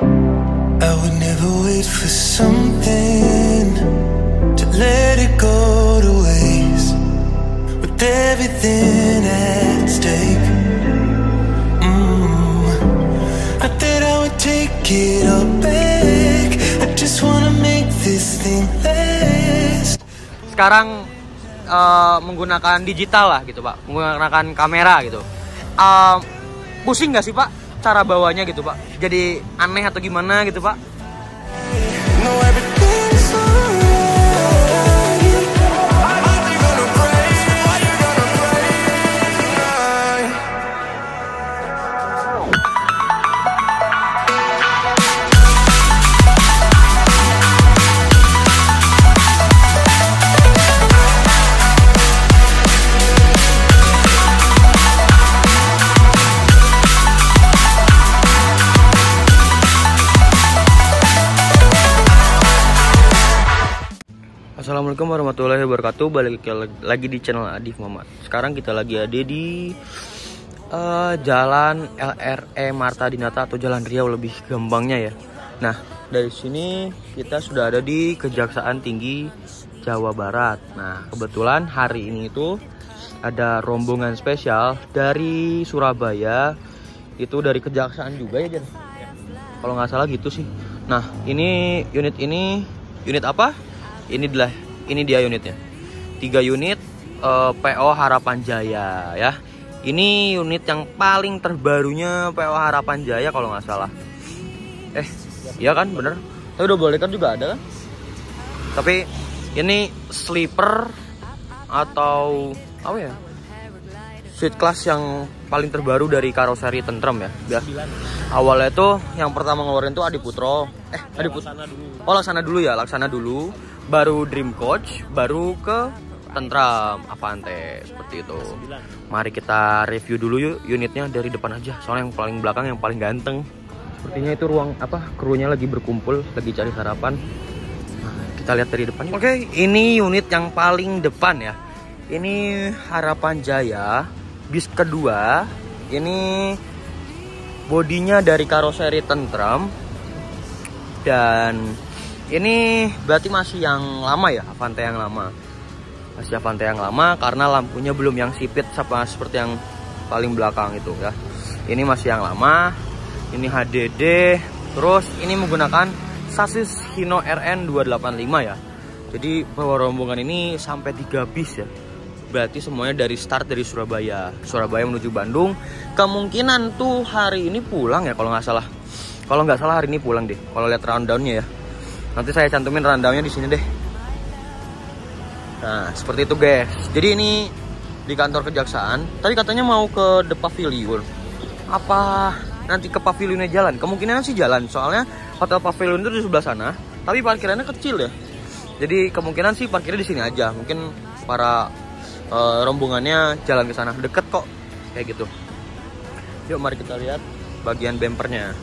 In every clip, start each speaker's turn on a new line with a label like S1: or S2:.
S1: I would never wait for something to let it go to waste. With everything at stake, not that I would take it all back. I just wanna make this thing last.
S2: Sekarang menggunakan digital lah gitu Pak, menggunakan kamera gitu. Pusing nggak sih Pak cara bawanya gitu Pak? Jadi aneh atau gimana gitu Pak?
S1: No, everything's alright. Are you gonna pray? Are you gonna pray tonight?
S2: Assalamualaikum warahmatullahi wabarakatuh. Balik lagi di channel Adif Muhammad. Sekarang kita lagi ada di Jalan LRE Marta Dinata atau Jalan Riau lebih gampangnya ya. Nah, dari sini kita sudah ada di Kejaksaan Tinggi Jawa Barat. Nah, kebetulan hari ini itu ada rombongan spesial dari Surabaya. Itu dari Kejaksaan juga ya, Jan? Kalau nggak salah gitu sih. Nah, ini unit apa? Ini dia unitnya. 3 unit PO Harapan Jaya ya. Ini unit yang paling terbarunya PO Harapan Jaya kalau nggak salah. Iya kan, bener. Tapi udah boleh kan juga ada kan. Tapi ini sleeper atau apa ya? Suite class yang paling terbaru dari karoseri Tentrem ya. Awalnya tuh yang pertama ngeluarin tuh Adiputro. Laksana dulu. Baru Dream Coach, baru ke Tentrem Avante seperti itu. Mari kita review dulu yuk unitnya dari depan aja. Soalnya yang paling belakang yang paling ganteng. Sepertinya itu ruang krunya lagi berkumpul, lagi cari sarapan. Nah, kita lihat dari depan. Oke, ini unit yang paling depan ya. Ini Harapan Jaya bis kedua. Ini bodinya dari karoseri Tentrem. Dan ini berarti masih yang lama ya, Avante yang lama. Masih Avante yang lama karena lampunya belum yang sipit sama seperti yang paling belakang itu ya. Ini masih yang lama. Ini HDD. Terus ini menggunakan sasis Hino RN 285 ya. Jadi bawa rombongan ini sampai 3 bis ya. Berarti semuanya dari start dari Surabaya menuju Bandung. Kemungkinan tuh hari ini pulang ya kalau nggak salah. Kalau nggak salah hari ini pulang deh. Kalau lihat rundownnya ya. Nanti saya cantumin rundownnya di sini deh. Nah, seperti itu guys. Jadi ini di kantor kejaksaan. Tadi katanya mau ke The Pavilion. Apa nanti ke pavilionnya jalan? Kemungkinan sih jalan. Soalnya Hotel Pavilion itu di sebelah sana. Tapi parkirannya kecil ya. Jadi kemungkinan sih parkirnya di sini aja. Mungkin para rombongannya jalan ke sana. Deket kok. Kayak gitu. Yuk mari kita lihat bagian bempernya.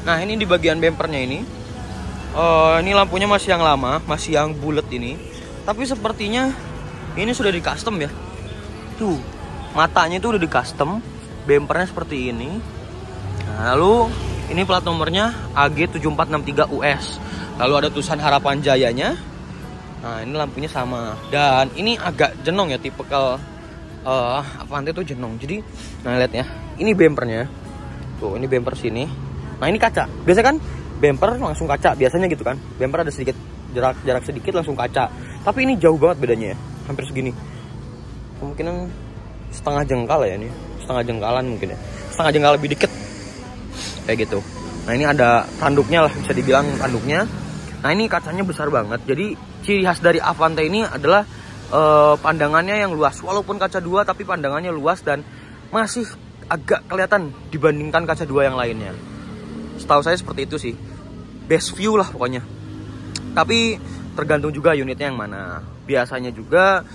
S2: Nah, ini di bagian bempernya ini. Ini lampunya masih yang lama, masih yang bulat ini. Tapi sepertinya ini sudah di custom ya. Tuh, matanya itu udah di custom. Bempernya seperti ini. Nah, lalu ini plat nomornya AG7463US. Lalu ada tulisan Harapan Jayanya. Nah, ini lampunya sama. Dan ini agak jenong ya, tipikal Avante itu jenong. Jadi, nah lihat ya. Ini bempernya. Tuh, ini bemper sini. Nah, ini kaca. Biasa kan bemper langsung kaca, biasanya gitu kan. Bemper ada sedikit jarak sedikit langsung kaca. Tapi ini jauh banget bedanya ya. Hampir segini. Kemungkinan setengah jengkal ya ini. Setengah jengkalan mungkin ya. Setengah jengkal lebih dikit. Kayak gitu. Nah, ini ada tanduknya lah, bisa dibilang tanduknya. Nah, ini kacanya besar banget. Jadi ciri khas dari Avante ini adalah pandangannya yang luas. Walaupun kaca 2 tapi pandangannya luas dan masih agak kelihatan dibandingkan kaca 2 yang lainnya. Setahu saya seperti itu sih. Best view lah pokoknya. Tapi tergantung juga unitnya yang mana. Biasanya juga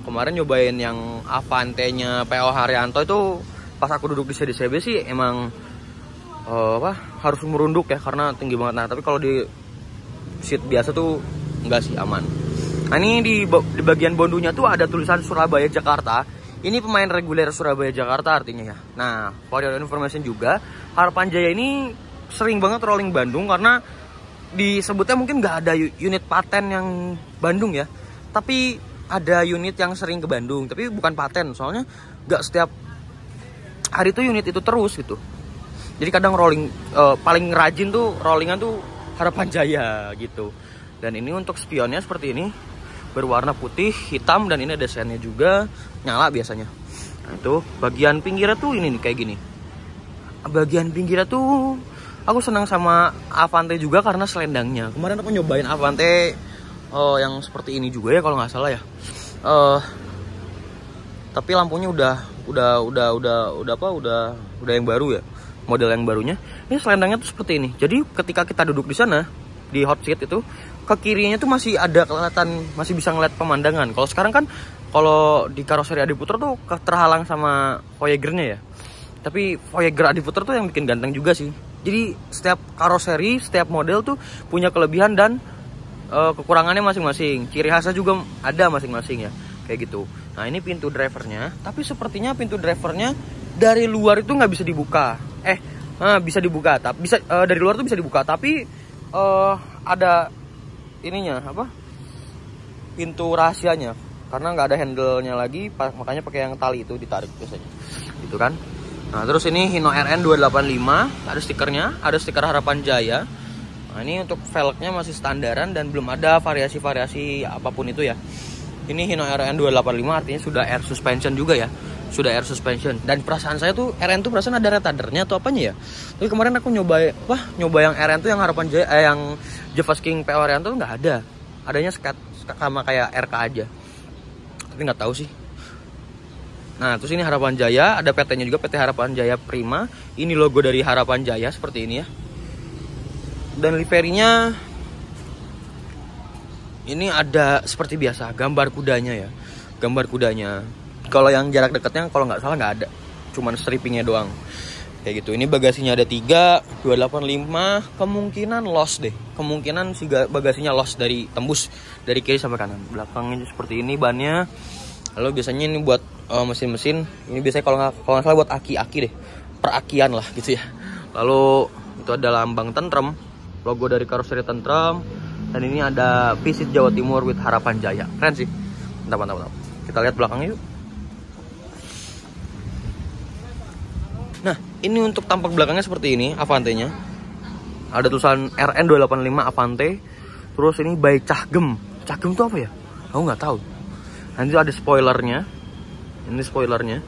S2: kemarin nyobain yang Avante-nya PO Haryanto itu pas aku duduk di CDCB sih emang harus merunduk ya karena tinggi banget. Nah, tapi kalau di seat biasa tuh enggak sih, aman. Nah, ini di bagian bondunya tuh ada tulisan Surabaya Jakarta. ini pemain reguler Surabaya Jakarta artinya ya. Nah, for your information juga, Harapan Jaya ini sering banget rolling Bandung karena disebutnya mungkin nggak ada unit paten yang Bandung ya. Tapi ada unit yang sering ke Bandung, tapi bukan paten. Soalnya nggak setiap hari tuh unit itu terus gitu. Jadi kadang rolling paling rajin tuh rollingan tuh Harapan Jaya gitu. Dan ini untuk spionnya seperti ini, berwarna putih, hitam, dan ini ada sennya juga, nyala biasanya. Nah itu bagian pinggirnya tuh ini nih kayak gini. Bagian pinggirnya tuh aku senang sama Avante juga karena selendangnya. Kemarin aku nyobain Avante yang seperti ini juga ya kalau nggak salah ya. Tapi lampunya udah yang baru ya, model yang barunya. Ini selendangnya tuh seperti ini. Jadi ketika kita duduk di sana di hot seat itu, ke kirinya tuh masih ada kelihatan, masih bisa ngeliat pemandangan. Kalau sekarang kan kalau di karoseri Adi Putra tuh terhalang sama Voyager-nya ya. Tapi Voyager Adi Putra tuh yang bikin ganteng juga sih. Jadi setiap karoseri, setiap model tuh punya kelebihan dan kekurangannya masing-masing. Ciri khasnya juga ada masing-masing ya, kayak gitu. Nah ini pintu drivernya, tapi sepertinya pintu drivernya dari luar itu nggak bisa dibuka. Bisa dibuka, tapi bisa dari luar tuh bisa dibuka, tapi ada ininya apa? Pintu rahasianya, karena nggak ada handle-nya lagi, makanya pakai yang tali itu ditarik biasanya, gitu kan? Nah terus ini Hino RN 285, ada stikernya, ada stiker Harapan Jaya. Nah ini untuk velgnya masih standaran dan belum ada variasi-variasi apapun itu ya. Ini Hino RN 285 artinya sudah air suspension juga ya. Sudah air suspension. Dan perasaan saya tuh RN tuh perasaan ada retardernya atau apanya ya. Tapi kemarin aku nyoba yang RN tuh yang Harapan Jaya yang Javas King PO RN tuh nggak ada. Adanya sama kayak RK aja. Tapi nggak tahu sih. Nah terus ini Harapan Jaya, ada PT-nya juga, PT Harapan Jaya Prima. Ini logo dari Harapan Jaya seperti ini ya. Dan liverinya ini ada seperti biasa, gambar kudanya ya. Gambar kudanya. Kalau yang jarak dekatnya kalau nggak salah nggak ada, cuman strippingnya doang. Kayak gitu. Ini bagasinya ada 3, 285, kemungkinan loss deh. Kemungkinan si bagasinya loss dari tembus dari kiri sampai kanan. Belakangnya seperti ini bannya. Lalu biasanya ini buat mesin-mesin. Ini biasanya kalau nggak salah buat aki-aki deh, perakian lah gitu ya. Lalu itu ada lambang Tentrem, logo dari karoseri Tentrem. Dan ini ada Visit Jawa Timur with Harapan Jaya. Keren sih. Mantap. Kita lihat belakangnya yuk. Nah, ini untuk tampak belakangnya seperti ini, Avante-nya. Ada tulisan RN 285 Avante. Terus ini by Cagem. Cagem itu apa ya? Aku nggak tahu. Nanti ada spoilernya. Ini spoilernya.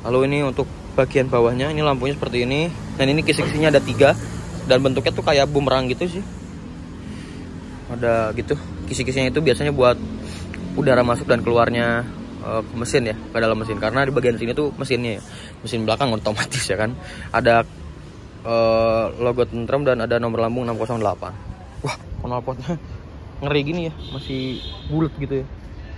S2: Lalu ini untuk bagian bawahnya, ini lampunya seperti ini. Dan ini kisi-kisinya ada 3. Dan bentuknya tuh kayak bumerang gitu sih. Ada gitu. Kisi-kisinya itu biasanya buat udara masuk dan keluarnya ke mesin ya, ke dalam mesin. Karena di bagian sini tuh mesinnya ya. Mesin belakang otomatis ya kan. Ada logo Tentrem dan ada nomor lambung 608. Wah, knalpotnya ngeri gini ya, masih bulat gitu ya.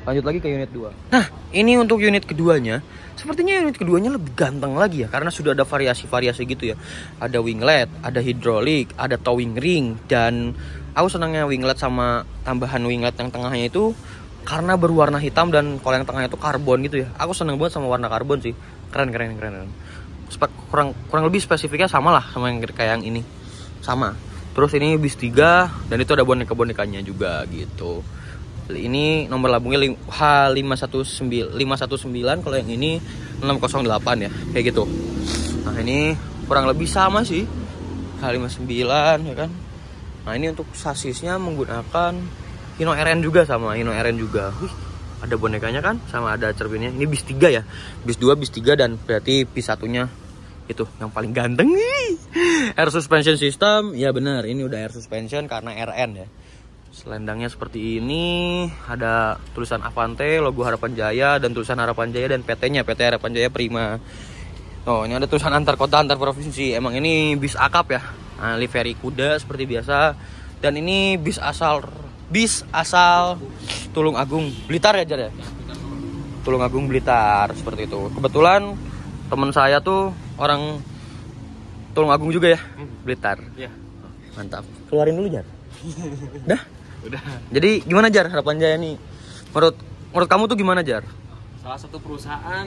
S2: Lanjut lagi ke unit 2. Nah, ini untuk unit keduanya. Sepertinya unit keduanya lebih ganteng lagi ya, karena sudah ada variasi-variasi gitu ya. Ada winglet, ada hidrolik, ada towing ring. Dan aku senangnya winglet sama tambahan winglet yang tengahnya itu karena berwarna hitam, dan kalau yang tengahnya itu karbon gitu ya. Aku seneng banget sama warna karbon sih. Keren. Kurang lebih spesifiknya sama lah sama yang kayak yang ini. Sama. Terus ini bis 3 dan itu ada boneka-bonekanya juga gitu. Ini nomor lambungnya H519, kalau yang ini 608 ya, kayak gitu. Nah ini kurang lebih sama sih, H59 ya kan. Nah ini untuk sasisnya menggunakan Hino RN juga, sama Hino RN juga. Wih, ada bonekanya kan, sama ada cerminnya. Ini bis 3 ya, bis 2, bis 3, dan berarti bis 1-nya itu yang paling ganteng nih. Air suspension system, ya benar, ini udah air suspension karena RN ya. Selendangnya seperti ini, ada tulisan Avante, logo Harapan Jaya, dan tulisan Harapan Jaya dan PT-nya, PT Harapan Jaya Prima. Oh, ini ada tulisan antar kota, antar provinsi. Emang ini bis akap ya. Nah, livery kuda seperti biasa. Dan ini bis asal Tulung Agung, Blitar ya Jar ya? Tulung Agung Blitar, seperti itu. Kebetulan teman saya tuh orang Tulung Agung juga ya, Blitar. Iya. Mantap. Keluarin dulu Jar. Udah. Jadi gimana Jar Harapan Jaya nih? Menurut kamu tuh gimana Jar?
S3: salah satu perusahaan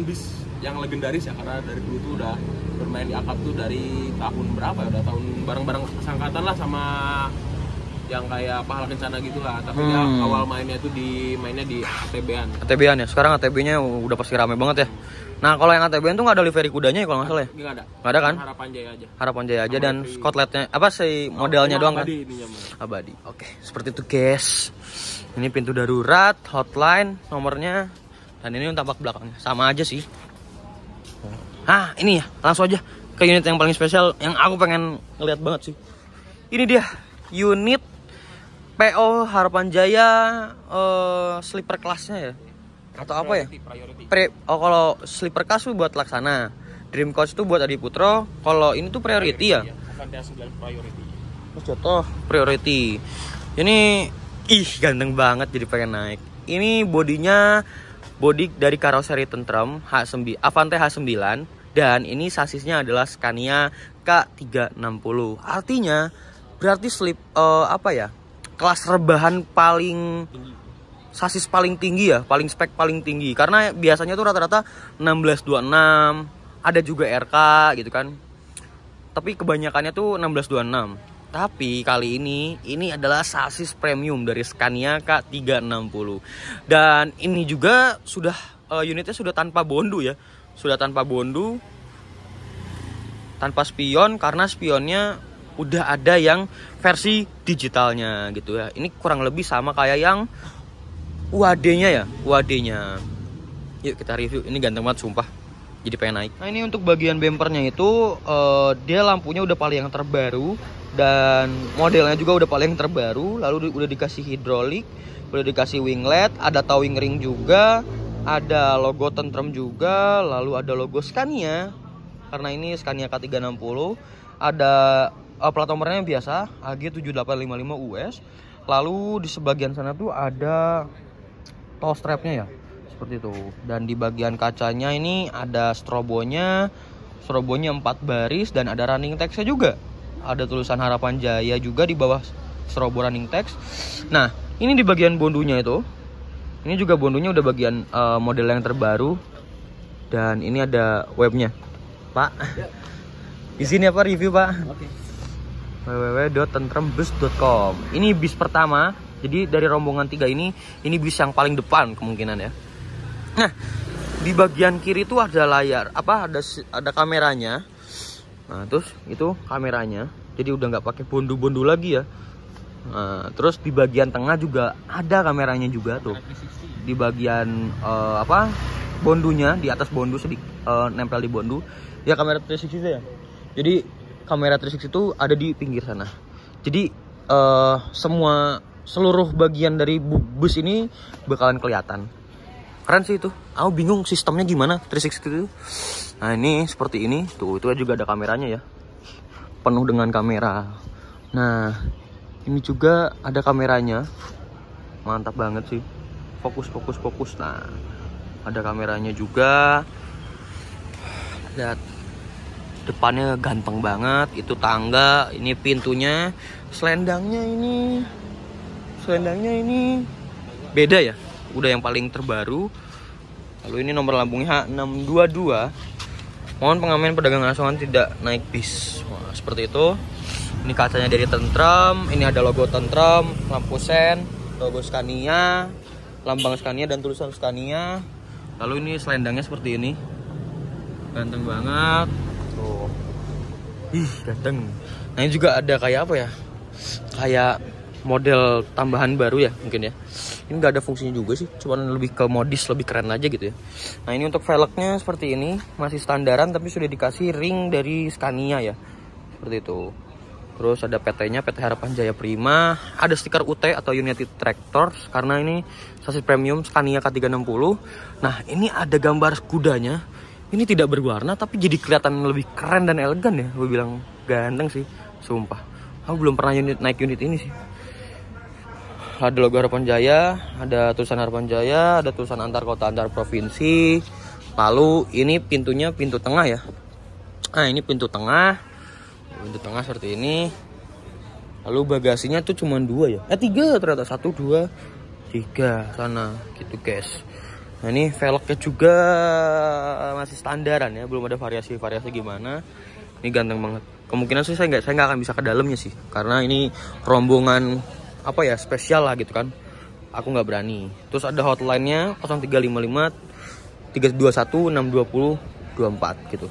S3: bis yang legendaris ya, karena dari dulu tuh udah bermain di akap tuh dari tahun berapa ya, udah tahun bareng-bareng sangkatan lah sama yang kayak Pahala Kencana gitu lah. Tapi dia awal mainnya tuh mainnya di ATB-an.
S2: ATB-an ya, sekarang ATB-nya udah pasti rame banget ya. Nah kalau yang ATB-an tuh nggak ada livery kudanya ya kalau nggak salah ya?
S3: Nggak ada.
S2: Nggak ada kan?
S3: Harapan Jaya aja.
S2: Harapan Jaya aja dan Scotlandnya apa sih modelnya doang kan?
S3: Ininya,
S2: Abadi. Oke, seperti itu guys. Ini pintu darurat, hotline, nomornya, dan ini tampak belakangnya sama aja sih. Ini ya, langsung aja ke unit yang paling spesial yang aku pengen ngeliat banget sih. Ini dia unit PO Harapan Jaya sleeper kelasnya ya, atau apa ya? Kalau sleeper class tuh buat Laksana, Dream Coach tuh buat Adi Putro. Kalau ini tuh priority ya.
S3: Avante A9 priority.
S2: Terus jatuh priority. Ini ganteng banget jadi pengen naik. Ini bodi dari karoseri Tentram Avante H9 dan ini sasisnya adalah Scania K360. Artinya berarti kelas rebahan paling sasis paling tinggi ya, paling spek paling tinggi. Karena biasanya tuh rata-rata 1626, ada juga RK gitu kan. Tapi kebanyakannya tuh 1626. Tapi kali ini adalah sasis premium dari Scania K360. Dan ini juga unitnya sudah tanpa bondu ya. Sudah tanpa bondu, tanpa spion, karena spionnya udah ada yang versi digitalnya gitu ya. Ini kurang lebih sama kayak yang UAD-nya ya, UAD-nya. Yuk kita review. Ini ganteng banget sumpah. Jadi pengen naik. Nah, ini untuk bagian bempernya itu dia lampunya udah paling yang terbaru dan modelnya juga udah paling terbaru. Lalu udah dikasih hidrolik, udah dikasih winglet, ada towing ring juga, ada logo Tentram juga, lalu ada logo Scania. Karena ini Scania K360. Ada plat nomornya biasa AG7855 US. Lalu di sebagian sana tuh ada tow strapnya ya, seperti itu. Dan di bagian kacanya ini ada strobonya 4 baris dan ada running text-nya juga. Ada tulisan Harapan Jaya juga di bawah strobo running text. Nah, ini di bagian bondunya itu. Ini juga bondunya udah bagian model yang terbaru. Dan ini ada webnya. Pak, di sini apa review Pak?
S3: Oke.
S2: www.tentrambus.com. Ini bis pertama. Jadi dari rombongan 3 ini bis yang paling depan kemungkinan ya. Nah, di bagian kiri itu ada layar, ada kameranya. Nah, terus itu kameranya. Jadi udah nggak pakai bondu-bondu lagi ya. Nah, terus di bagian tengah juga ada kameranya juga tuh. Di bagian bondunya, di atas bondu nempel di bondu. Ya kamera 360 ya. Jadi kamera 360 itu ada di pinggir sana. Jadi seluruh bagian dari bus ini bakalan kelihatan. Keren sih itu. Aku bingung sistemnya gimana 360 itu. Nah, ini seperti ini. Tuh, itu juga ada kameranya ya. Penuh dengan kamera. Nah, ini juga ada kameranya. Mantap banget sih. Fokus. Nah, ada kameranya juga. Lihat. Depannya ganteng banget. Itu tangga, ini pintunya, selendangnya ini beda ya. Udah yang paling terbaru. Lalu ini nomor lambungnya H622. Mohon pengamen pedagang asongan tidak naik bis. Wah, seperti itu. Ini kacanya dari Tentram. Ini ada logo Tentram, lampu sen, logo Scania, lambang Scania dan tulisan Scania. Lalu ini selendangnya seperti ini. Ganteng banget. Tuh. Ganteng. Nah, ini juga ada kayak apa ya? Kayak model tambahan baru ya mungkin ya. Ini nggak ada fungsinya juga sih, cuman lebih ke modis, lebih keren aja gitu ya. Nah, ini untuk velgnya seperti ini, masih standaran tapi sudah dikasih ring dari Scania ya, seperti itu. Terus ada PT-nya, PT Harapan Jaya Prima. Ada stiker UT atau United Tractors karena ini sasis premium Scania K360. Nah, ini ada gambar kudanya. Ini tidak berwarna tapi jadi kelihatan lebih keren dan elegan ya. Gue bilang ganteng sih, sumpah. Aku belum pernah naik unit ini sih. Ada logo Harapan Jaya, ada tulisan Harapan Jaya, ada tulisan antar kota antar provinsi. Lalu ini pintunya pintu tengah ya. Nah, ini pintu tengah seperti ini. Lalu bagasinya tuh cuma 2 ya. 3 ternyata, 1, 2, 3 sana gitu guys. Nah ini velgnya juga masih standaran ya, belum ada variasi gimana. Ini ganteng banget. Kemungkinan sih saya nggak akan bisa ke dalamnya sih, karena ini rombongan apa ya, spesial lah gitu kan. Aku nggak berani. Terus ada hotline-nya 0355 321 620 24 gitu.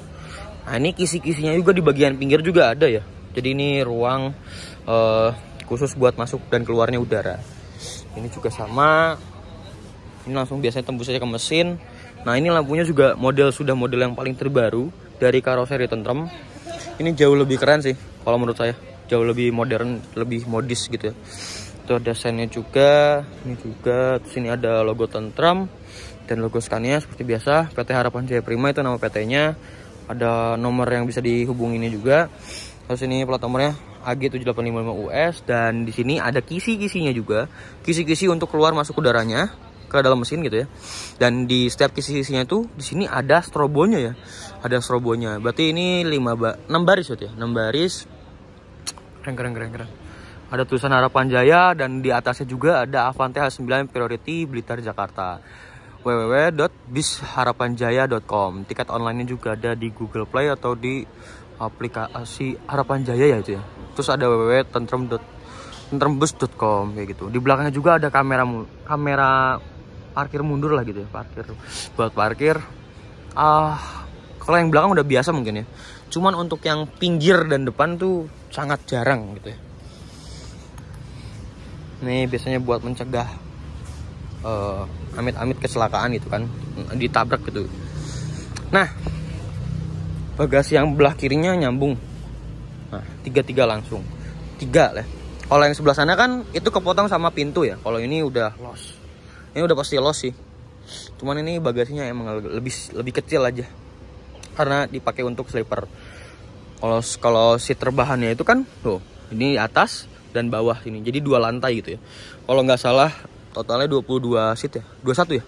S2: Nah ini kisi-kisinya juga di bagian pinggir juga ada ya. Jadi ini ruang khusus buat masuk dan keluarnya udara. Ini juga sama. Ini langsung biasanya tembus aja ke mesin. Nah ini lampunya juga model yang paling terbaru dari karoseri Tentrem. Ini jauh lebih keren sih kalau menurut saya. Jauh lebih modern, lebih modis gitu ya. Itu ada desainnya juga. Ini juga. Terus ini ada logo Tentrem dan logo Scania seperti biasa. PT Harapan Jaya Prima itu nama PT-nya. Ada nomor yang bisa dihubunginnya juga. Terus ini plat nomornya AG7855US, dan di sini ada kisi-kisinya juga. Kisi-kisi untuk keluar masuk udaranya ke dalam mesin gitu ya. Dan di setiap kisi-kisinya itu di sini ada strobonya ya. Ada strobonya. Berarti ini 6 baris ya. 6 baris. Keren. Ada tulisan Harapan Jaya dan di atasnya juga ada Avante H9 Priority Blitar Jakarta. www.bisharapanjaya.com. Tiket online-nya juga ada di Google Play atau di aplikasi Harapan Jaya ya itu ya. Terus ada www.tentrembus.com kayak gitu. Di belakangnya juga ada kamera parkir mundur lah gitu ya, buat parkir. Kalau yang belakang udah biasa mungkin ya. Cuman untuk yang pinggir dan depan tuh sangat jarang gitu ya. Nih biasanya buat mencegah amit-amit kecelakaan gitu kan, ditabrak gitu. Nah, bagasi yang belah kirinya nyambung. Nah, 3 langsung. 3 lah. Kalau yang sebelah sana kan itu kepotong sama pintu ya. Kalau ini udah los. Ini udah pasti los sih. Cuman ini bagasinya emang lebih kecil aja. Karena dipakai untuk sleeper. Kalau seat terbahannya itu kan tuh, ini atas dan bawah sini. Jadi 2 lantai gitu ya. Kalau nggak salah totalnya 22 seat ya. 21 ya.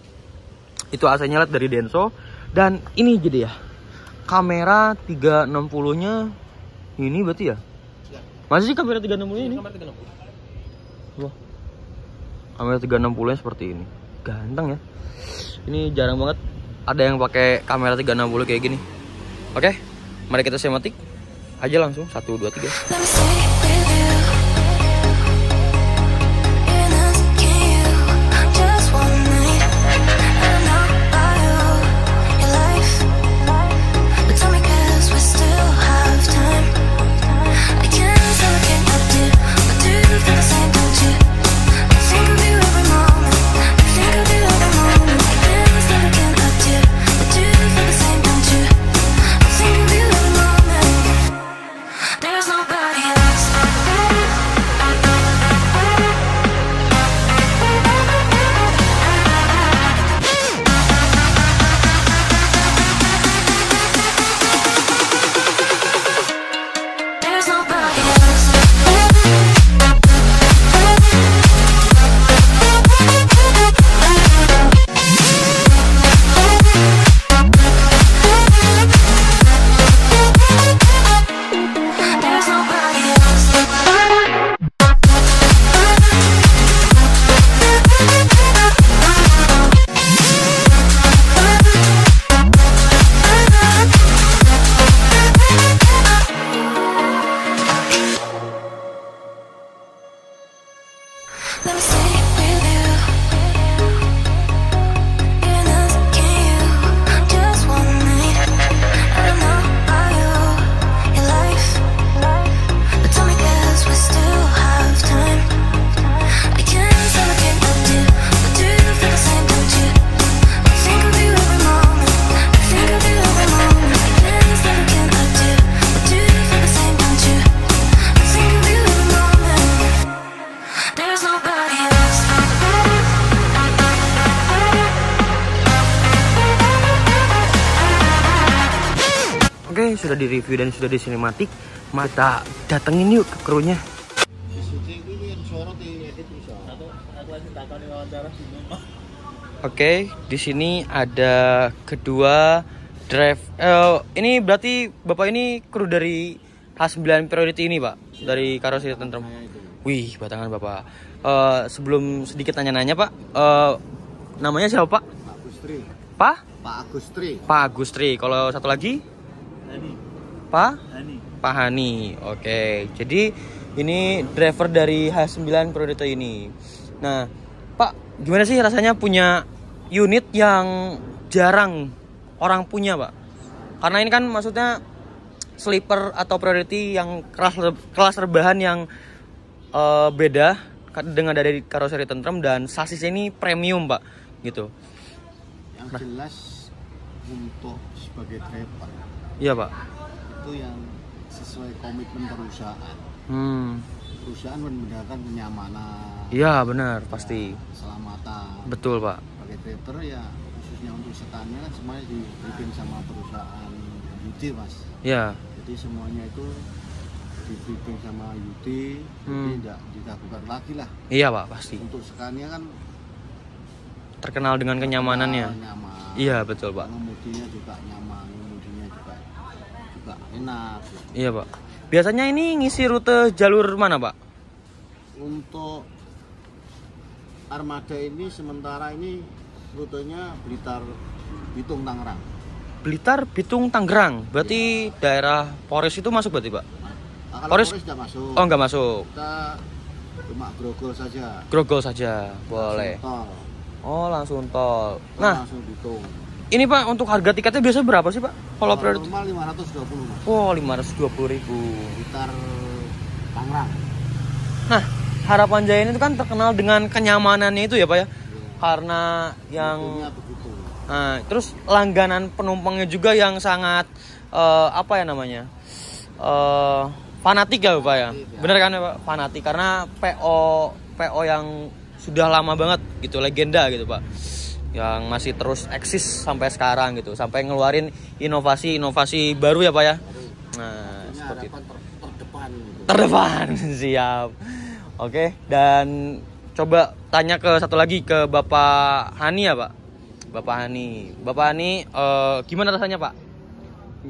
S2: Itu AC-nya LED dari Denso, dan ini jadi ya. Kamera 360-nya ini berarti ya? Ya. Masih sih kamera 360-nya ini? Kamera 360. Wah. Kamera 360-nya seperti ini. Ganteng ya. Ini jarang banget ada yang pakai kamera 360 kayak gini. Oke. Mari kita sematik aja langsung 1 2 3. Oke, sudah di review dan sudah di sinematik. Mata datengin yuk ke krunya. Oke, di sini ada kedua drive. Ini berarti Bapak ini kru dari H9 Priority ini, Pak? Dari karoseri Tentrem. Wih, batangan Bapak. Sebelum sedikit nanya-nanya Pak, namanya siapa Pak?
S4: Pak Agustri.
S2: Pak?
S4: Pak Agustri.
S2: Pak Agustri. Kalau satu lagi?
S4: Hani.
S2: Pak?
S4: Hani.
S2: Pak Hani. Oke. Jadi ini driver dari H9 Prodito ini. Nah, Pak, gimana sih rasanya punya unit yang jarang orang punya, Pak? Karena ini kan maksudnya sleeper atau priority yang kelas rebahan yang beda dengan dari karoseri tentrem dan sasis ini premium, Pak, gitu.
S4: Yang jelas untuk sebagai driver
S2: Iya, Pak.
S4: itu yang sesuai komitmen perusahaan. Perusahaan memberikan kenyamanan.
S2: Iya, benar, pasti.
S4: Keselamatan.
S2: Betul, Pak.
S4: Sebagai driver ya khususnya untuk setannya kan semuanya di briefing sama perusahaan Yudi, Mas.
S2: Iya.
S4: Jadi semuanya itu di briefing sama Yudi, jadi tidak diragukan lagi lah.
S2: Iya, Pak, pasti.
S4: Untuk Scania kan
S2: Terkenal dengan kenyamanannya.
S4: nyaman.
S2: Iya, betul, Pak.
S4: Pengemudinya juga nyaman, pengemudinya juga enak.
S2: Iya, Pak. Biasanya ini ngisi rute jalur mana, Pak?
S4: Untuk Armada ini sementara ini rutenya Blitar, Bitung, Tangerang.
S2: Blitar, Bitung, Tangerang. Berarti daerah Polres itu masuk berarti, Pak?
S4: Nah, kalau
S2: Polres
S4: sudah masuk.
S2: Oh, nggak masuk.
S4: Kita cuma Grogol saja.
S2: Grogol saja, boleh.
S4: Tol.
S2: Oh, langsung tol. Nah,
S4: Langsung Bitung.
S2: ini Pak untuk harga tiketnya biasa berapa sih, Pak? Kalau priority?
S4: Normal 520, Mas.
S2: Oh, 520.000.
S4: Blitar, Tangerang.
S2: Nah, Harapan Jaya ini kan terkenal dengan kenyamanannya itu ya, Pak ya. Karena yang
S4: Rutenya begitu.
S2: nah, terus langganan penumpangnya juga yang sangat apa ya namanya? Fanatik ya, Pak ya. Bener kan ya, Pak? Fanatik karena PO yang sudah lama banget gitu, legenda gitu, Pak. Yang masih terus eksis sampai sekarang gitu, sampai ngeluarin inovasi baru ya, Pak ya. Nah,
S4: Ini
S2: seperti itu.
S4: harapan terdepan gitu.
S2: Terdepan. Siap. Oke, dan coba tanya ke satu lagi ke Bapak Hani ya, Pak. Bapak Hani, gimana rasanya, Pak?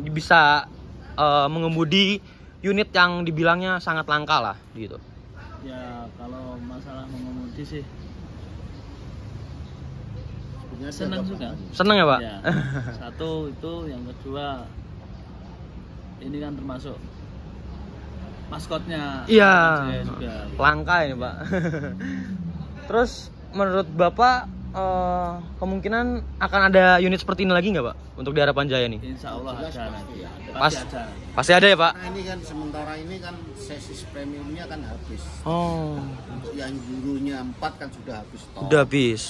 S2: Bisa mengemudi unit yang dibilangnya sangat langka lah, gitu.
S5: Ya kalau masalah mengemudi sih
S4: Sebenarnya
S5: senang
S4: ada
S5: juga.
S4: apa?
S2: Seneng ya, Pak?
S5: Ya, satu itu, yang kedua ini kan termasuk maskotnya.
S2: Iya.
S5: Saya juga.
S2: Langka ini, Pak. Terus menurut Bapak kemungkinan akan ada unit seperti ini lagi nggak, Pak? Untuk di Harapan Jaya nih?
S5: Insya Allah
S4: Jelas
S5: ada
S4: pasti.
S5: nanti.
S2: Pas-
S5: Pasti ada.
S2: Pasti ada ya, Pak?
S4: Nah ini kan sementara ini kan sesis premiumnya kan habis.
S2: Oh,
S4: Untuk yang Euronya 4 kan sudah habis stok.
S2: udah habis.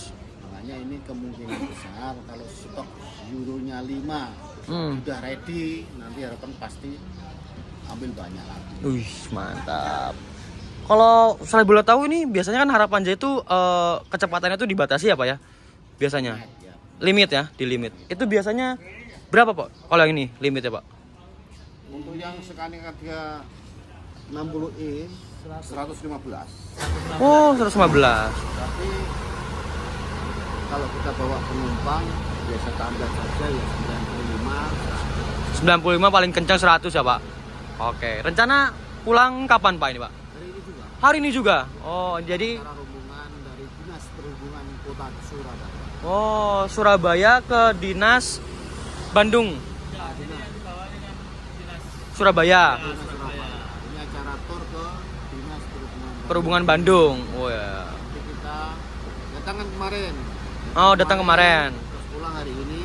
S4: Makanya ini kemungkinan besar kalau stok Euronya 5
S2: Hmm.
S4: sudah ready, nanti harapan pasti ambil banyak lagi.
S2: Wih, mantap. Kalau saya boleh tahu ini biasanya kan Harapan Jaya itu kecepatannya tuh dibatasi ya, Pak ya? Biasanya.
S4: Ya.
S2: Limit ya, di limit. Itu biasanya berapa, Pak? Kalau yang ini limitnya, Pak?
S4: Untuk yang Scania 60E 115.
S2: Oh, 115.
S4: Tapi kalau kita bawa penumpang biasa tambah saja ya 95.
S2: 95 paling kencang 100 ya, Pak? Oke. Rencana pulang kapan, Pak, ini, Pak?
S4: Hari ini juga
S2: Hari ini juga. Oh, jadi
S4: cara rombongan dari Dinas Perhubungan Kota Surabaya.
S2: oh, Surabaya ke Dinas Bandung. Surabaya.
S4: Dinas Surabaya. Ini acara tur ke Dinas
S2: Perhubungan Bandung. Oh ya.
S4: Jadi kita datang kan kemarin.
S2: Oh, datang kemarin.
S4: Terus pulang hari ini.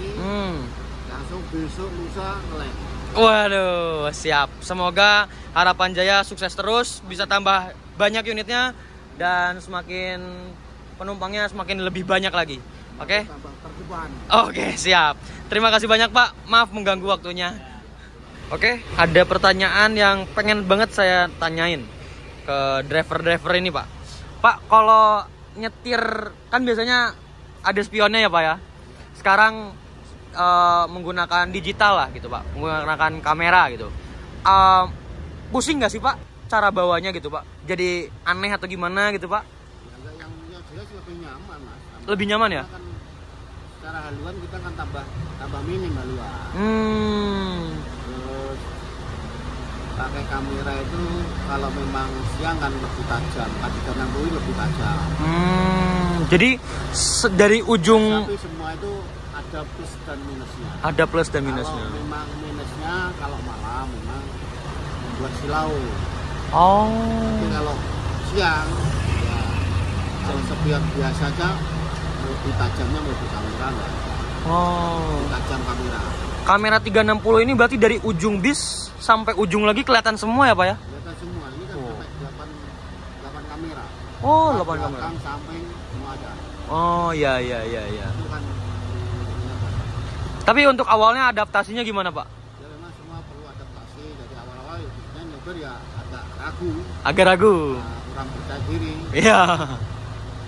S4: Langsung besok lusa ngelek.
S2: Waduh, siap. Semoga Harapan Jaya sukses terus, bisa tambah banyak unitnya dan semakin penumpangnya semakin lebih banyak lagi. Oke?
S4: Tambah terdepan.
S2: Oke, siap. Terima kasih banyak, Pak. Maaf mengganggu waktunya. Oke, ada pertanyaan yang pengen banget saya tanyain ke driver-driver ini, Pak. Pak, kalau nyetir kan biasanya ada spionnya ya, Pak ya. Sekarang menggunakan digital lah gitu, Pak. Menggunakan kamera gitu. Pusing nggak sih, Pak, cara bawanya gitu, Pak? Jadi aneh atau gimana gitu, Pak?
S4: Yang jelas lebih nyaman, Mas.
S2: Lebih nyaman ya?
S4: Kan secara haluan kita kan tambah minim haluan.
S2: Hmm.
S4: Terus pakai kamera itu kalau memang siang kan lebih tajam, K360 lebih tajam.
S2: Jadi dari ujung
S4: Tapi semua itu ada plus dan minusnya.
S2: ada plus dan minusnya.
S4: Kalau memang minusnya kalau malam memang membuat silau.
S2: Oh.
S4: Tapi kalau siang ya kalau sebiar biasa aja lebih tajamnya lebih kamera enggak.
S2: Oh.
S4: Tajam kamera.
S2: Kamera 360 ini berarti dari ujung bis sampai ujung lagi kelihatan semua ya, Pak ya?
S4: Kelihatan semua. Ini kan sampai 8 kamera.
S2: Oh, 8 kamera.
S4: Belakang, samping semua ada.
S2: Oh, ya.
S4: Itu kan
S2: Tapi untuk awalnya adaptasinya gimana, Pak?
S4: ya memang semua perlu adaptasi. Dari awal-awal ya nyopir ya agak ragu,
S2: Agak ragu.
S4: kurang percaya diri.
S2: Iya.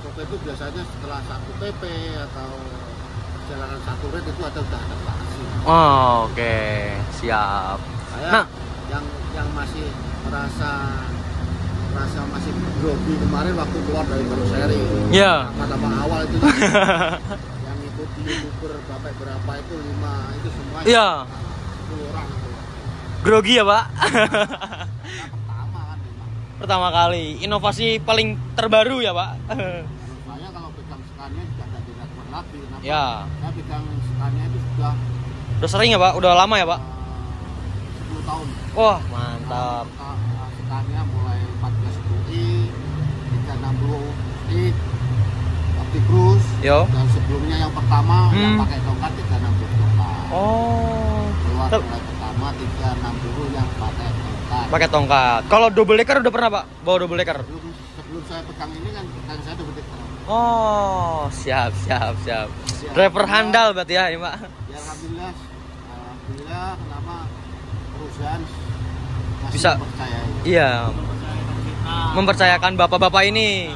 S4: Sopir itu biasanya setelah 1 PP atau perjalanan 1 red itu udah adaptasi.
S2: Oh, oke. Siap.
S4: Saya
S2: Nah.
S4: yang masih merasa masih grogi kemarin waktu keluar dari baru seri.
S2: Iya.
S4: Pertama awal itu yang ikuti YouTuber bapak berapa itu 5 itu semua.
S2: Iya.
S4: 10 orang itu.
S2: Grogi ya, Pak?
S4: Pertama kan memang.
S2: Pertama kali. Inovasi paling terbaru ya, Pak?
S4: Saya kalau pegang Scania juga ada direktur lagi. Kenapa?
S2: Ya.
S4: Saya pegang Scania itu sudah
S2: Udah sering ya, Pak? Udah lama ya, Pak?
S4: 10 tahun.
S2: Wah, mantap.
S4: Scania mulai 14i, 360i, Optimus.
S2: Yo.
S4: Dan sebelumnya yang pertama yang
S2: Hmm.
S4: pakai tongkat 360 tongkat.
S2: Oh.
S4: Keluar
S2: Tep-
S4: mulai pertama 360 yang pakai tongkat.
S2: Pakai tongkat. Kalau double decker udah pernah, Pak? Bawa double decker?
S4: Sebelum saya pegang ini kan saya double decker.
S2: Oh, siap. Driver handal berarti ya, ini, Pak.
S4: Ya alhamdulillah kenapa perusahaan masih
S2: Bisa.
S4: mempercayai.
S2: Iya. Mempercayakan bapak-bapak ini.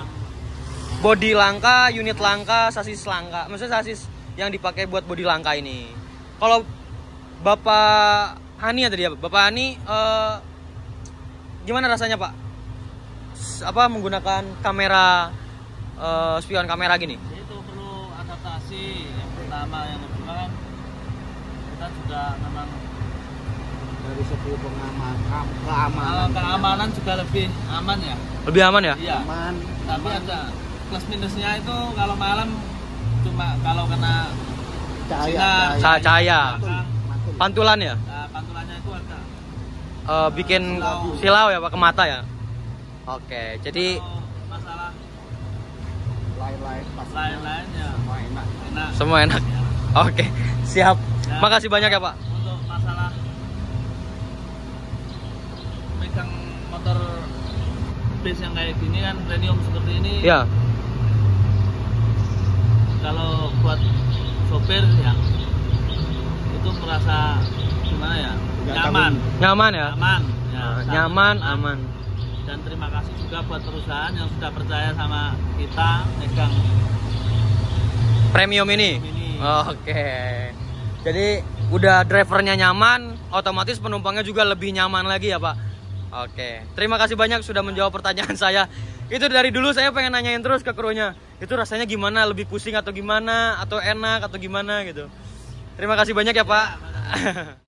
S2: Bodi langka, unit langka, sasis langka. Maksudnya sasis yang dipakai buat bodi langka ini. Kalau Bapak Hani ya tadi ya, Bapak Hani gimana rasanya, Pak? Menggunakan kamera spion kamera gini?
S5: Itu perlu adaptasi. Yang pertama, yang kedua kan kita juga memang
S4: Dari segi
S5: keamanan juga lebih aman ya.
S2: Lebih aman ya?
S5: Iya.
S4: aman.
S5: Tapi ada plus minusnya itu kalau malam cuma kalau kena
S4: Cahaya.
S2: Cahaya.
S4: Mantul.
S2: Pantulan ya?
S5: pantulannya itu ada.
S2: Bikin silau ya, Pak, ke mata ya? Oke, jadi
S5: Kalau masalah
S4: Lain-lain pas
S5: lain-lain ya
S4: semua enak.
S5: enak.
S2: semua enak.
S5: Ya.
S2: Oke, siap.
S5: Ya.
S2: Makasih banyak ya, Pak.
S5: Untuk masalah megang motor base yang kayak gini kan premium seperti ini.
S2: Ya.
S5: Kalau buat sopir ya itu merasa gimana ya? Nyaman.
S2: Nyaman ya?
S5: Aman. Ya,
S2: Nyaman,
S5: sangat
S2: aman.
S5: Dan terima kasih juga buat perusahaan yang sudah percaya sama kita megang
S2: Premium ini. Oke. Jadi udah drivernya nyaman, otomatis penumpangnya juga lebih nyaman lagi ya, Pak. Oke. Terima kasih banyak sudah menjawab pertanyaan saya. Itu dari dulu saya pengen nanyain terus ke krunya. Itu rasanya gimana? Lebih pusing atau gimana? Atau enak atau gimana gitu. Terima kasih banyak ya, Pak.